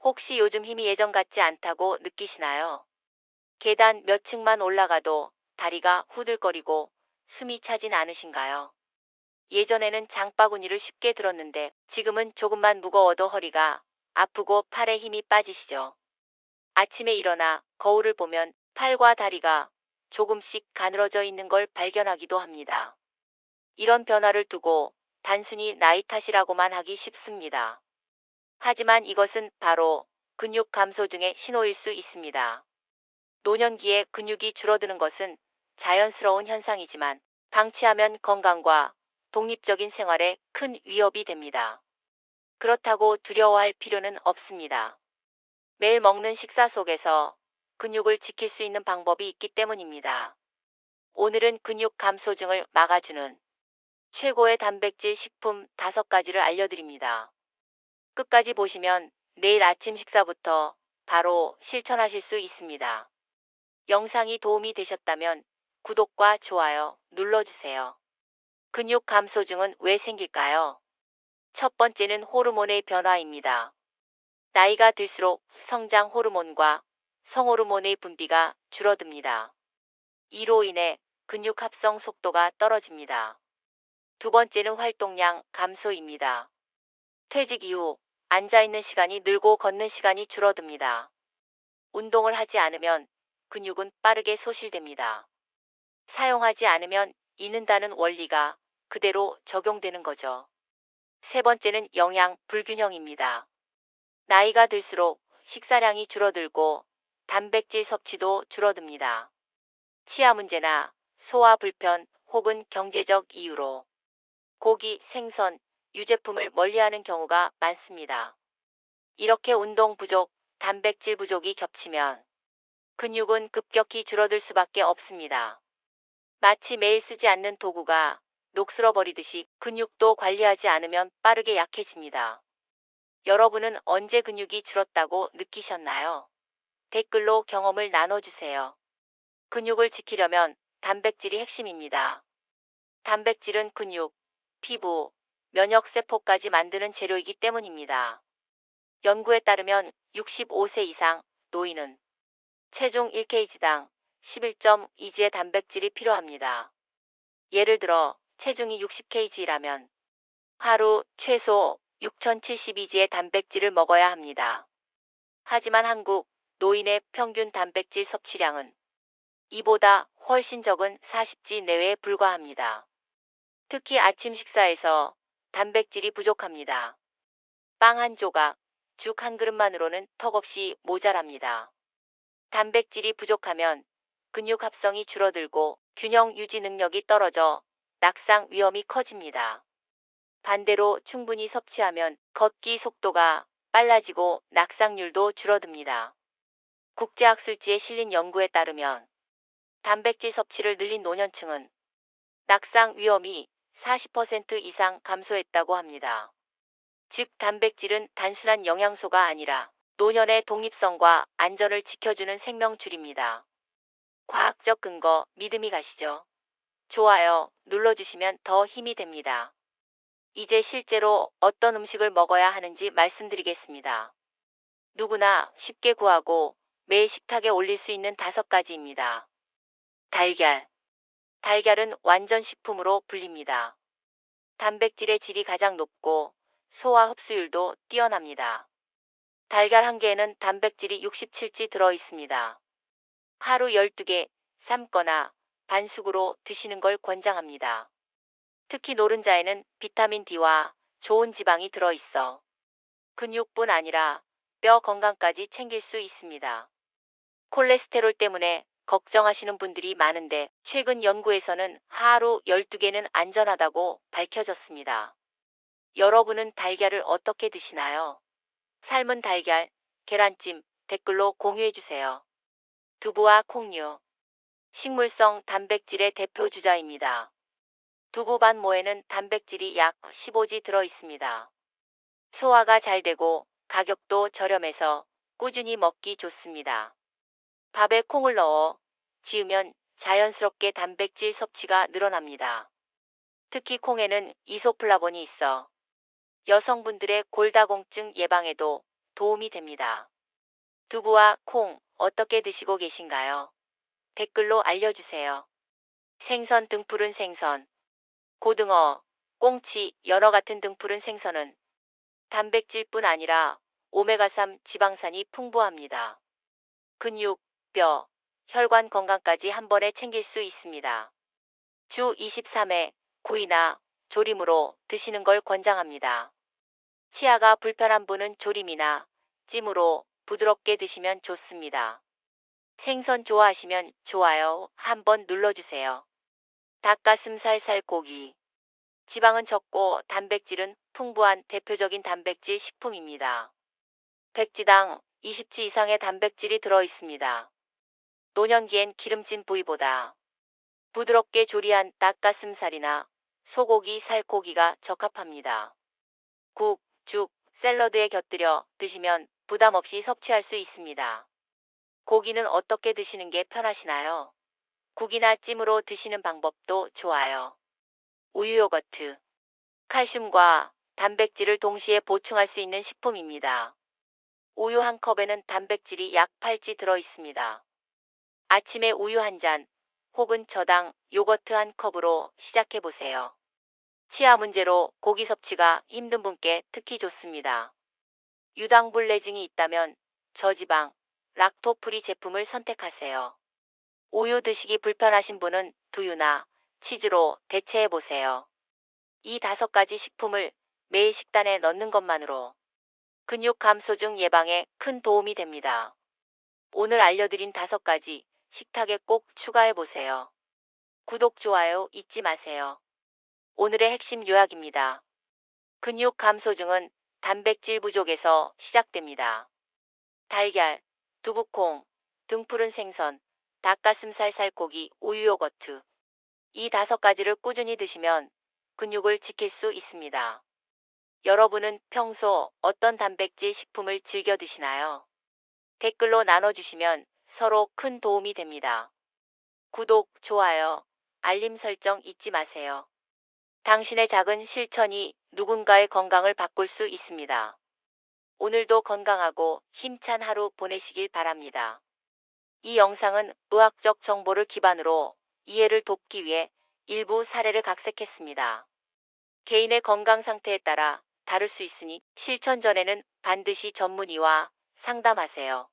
혹시 요즘 힘이 예전 같지 않다고 느끼시나요? 계단 몇 층만 올라가도 다리가 후들거리고 숨이 차진 않으신가요? 예전에는 장바구니를 쉽게 들었는데 지금은 조금만 무거워도 허리가 아프고 팔에 힘이 빠지시죠? 아침에 일어나 거울을 보면 팔과 다리가 조금씩 가늘어져 있는 걸 발견하기도 합니다. 이런 변화를 두고 단순히 나이 탓이라고만 하기 쉽습니다. 하지만 이것은 바로 근육 감소 중의 신호일 수 있습니다. 노년기에 근육이 줄어드는 것은 자연스러운 현상이지만 방치하면 건강과 독립적인 생활에 큰 위협이 됩니다. 그렇다고 두려워할 필요는 없습니다. 매일 먹는 식사 속에서 근육을 지킬 수 있는 방법이 있기 때문입니다. 오늘은 근육 감소증을 막아주는 최고의 단백질 식품 5가지를 알려드립니다. 끝까지 보시면 내일 아침 식사부터 바로 실천하실 수 있습니다. 영상이 도움이 되셨다면 구독과 좋아요 눌러주세요. 근육 감소증은 왜 생길까요? 첫 번째는 호르몬의 변화입니다. 나이가 들수록 성장 호르몬과 성호르몬의 분비가 줄어듭니다. 이로 인해 근육 합성 속도가 떨어집니다. 두 번째는 활동량 감소입니다. 퇴직 이후 앉아있는 시간이 늘고 걷는 시간이 줄어듭니다. 운동을 하지 않으면 근육은 빠르게 소실됩니다. 사용하지 않으면 잃는다는 원리가 그대로 적용되는 거죠. 세 번째는 영양 불균형입니다. 나이가 들수록 식사량이 줄어들고 단백질 섭취도 줄어듭니다. 치아 문제나 소화 불편 혹은 경제적 이유로 고기, 생선, 유제품을 멀리하는 경우가 많습니다. 이렇게 운동 부족, 단백질 부족이 겹치면 근육은 급격히 줄어들 수밖에 없습니다. 마치 매일 쓰지 않는 도구가 녹슬어 버리듯이 근육도 관리하지 않으면 빠르게 약해집니다. 여러분은 언제 근육이 줄었다고 느끼셨나요? 댓글로 경험을 나눠주세요. 근육을 지키려면 단백질이 핵심입니다. 단백질은 근육, 피부, 면역세포까지 만드는 재료이기 때문입니다. 연구에 따르면 65세 이상 노인은 체중 1kg당 11.2g의 단백질이 필요합니다. 예를 들어 체중이 60kg라면 하루 최소 6072g의 단백질을 먹어야 합니다. 하지만 한국 노인의 평균 단백질 섭취량은 이보다 훨씬 적은 40g 내외에 불과합니다. 특히 아침 식사에서 단백질이 부족합니다. 빵 한 조각, 죽 한 그릇만으로는 턱없이 모자랍니다. 단백질이 부족하면 근육 합성이 줄어들고 균형 유지 능력이 떨어져 낙상 위험이 커집니다. 반대로 충분히 섭취하면 걷기 속도가 빨라지고 낙상률도 줄어듭니다. 국제학술지에 실린 연구에 따르면 단백질 섭취를 늘린 노년층은 낙상 위험이 40% 이상 감소했다고 합니다. 즉, 단백질은 단순한 영양소가 아니라 노년의 독립성과 안전을 지켜주는 생명줄입니다. 과학적 근거 믿음이 가시죠? 좋아요 눌러주시면 더 힘이 됩니다. 이제 실제로 어떤 음식을 먹어야 하는지 말씀드리겠습니다. 누구나 쉽게 구하고 매일 식탁에 올릴 수 있는 5가지입니다. 달걀. 달걀은 완전 식품으로 불립니다. 단백질의 질이 가장 높고 소화 흡수율도 뛰어납니다. 달걀 한 개에는 단백질이 67g 들어 있습니다. 하루 12개 삶거나 반숙으로 드시는 걸 권장합니다. 특히 노른자에는 비타민 D와 좋은 지방이 들어 있어 근육뿐 아니라 뼈 건강까지 챙길 수 있습니다. 콜레스테롤 때문에 걱정하시는 분들이 많은데 최근 연구에서는 하루 12개는 안전하다고 밝혀졌습니다. 여러분은 달걀을 어떻게 드시나요? 삶은 달걀, 계란찜 댓글로 공유해주세요. 두부와 콩류. 식물성 단백질의 대표 주자입니다. 두부 반모에는 단백질이 약 15g 들어 있습니다. 소화가 잘 되고 가격도 저렴해서 꾸준히 먹기 좋습니다. 밥에 콩을 넣어 지으면 자연스럽게 단백질 섭취가 늘어납니다. 특히 콩에는 이소플라본이 있어 여성분들의 골다공증 예방에도 도움이 됩니다. 두부와 콩 어떻게 드시고 계신가요? 댓글로 알려주세요. 생선 등푸른 생선, 고등어, 꽁치, 연어 같은 등푸른 생선은 단백질뿐 아니라 오메가3 지방산이 풍부합니다. 근육, 뼈, 혈관 건강까지 한 번에 챙길 수 있습니다. 주 23회 구이나 조림으로 드시는 걸 권장합니다. 치아가 불편한 분은 조림이나 찜으로 부드럽게 드시면 좋습니다. 생선 좋아하시면 좋아요 한번 눌러주세요. 닭가슴살 살코기. 지방은 적고 단백질은 풍부한 대표적인 단백질 식품입니다. 백지당 20지 이상의 단백질이 들어 있습니다. 노년기엔 기름진 부위보다 부드럽게 조리한 닭가슴살이나 소고기, 살코기가 적합합니다. 국, 죽, 샐러드에 곁들여 드시면 부담 없이 섭취할 수 있습니다. 고기는 어떻게 드시는 게 편하시나요? 국이나 찜으로 드시는 방법도 좋아요. 우유 요거트. 칼슘과 단백질을 동시에 보충할 수 있는 식품입니다. 우유 한 컵에는 단백질이 약 8지 들어 있습니다. 아침에 우유 한 잔 혹은 저당 요거트 한 컵으로 시작해 보세요. 치아 문제로 고기 섭취가 힘든 분께 특히 좋습니다. 유당불내증이 있다면 저지방, 락토프리 제품을 선택하세요. 우유 드시기 불편하신 분은 두유나 치즈로 대체해 보세요. 이 5가지 식품을 매일 식단에 넣는 것만으로 근육 감소증 예방에 큰 도움이 됩니다. 오늘 알려드린 5가지 식탁에 꼭 추가해 보세요. 구독, 좋아요 잊지 마세요. 오늘의 핵심 요약입니다. 근육 감소증은 단백질 부족에서 시작됩니다. 달걀, 두부콩, 등푸른 생선, 닭가슴살 살코기, 우유 요거트. 이 5가지를 꾸준히 드시면 근육을 지킬 수 있습니다. 여러분은 평소 어떤 단백질 식품을 즐겨 드시나요? 댓글로 나눠주시면 서로 큰 도움이 됩니다. 구독, 좋아요, 알림 설정 잊지 마세요. 당신의 작은 실천이 누군가의 건강을 바꿀 수 있습니다. 오늘도 건강하고 힘찬 하루 보내시길 바랍니다. 이 영상은 의학적 정보를 기반으로 이해를 돕기 위해 일부 사례를 각색했습니다. 개인의 건강 상태에 따라 다를 수 있으니 실천 전에는 반드시 전문의와 상담하세요.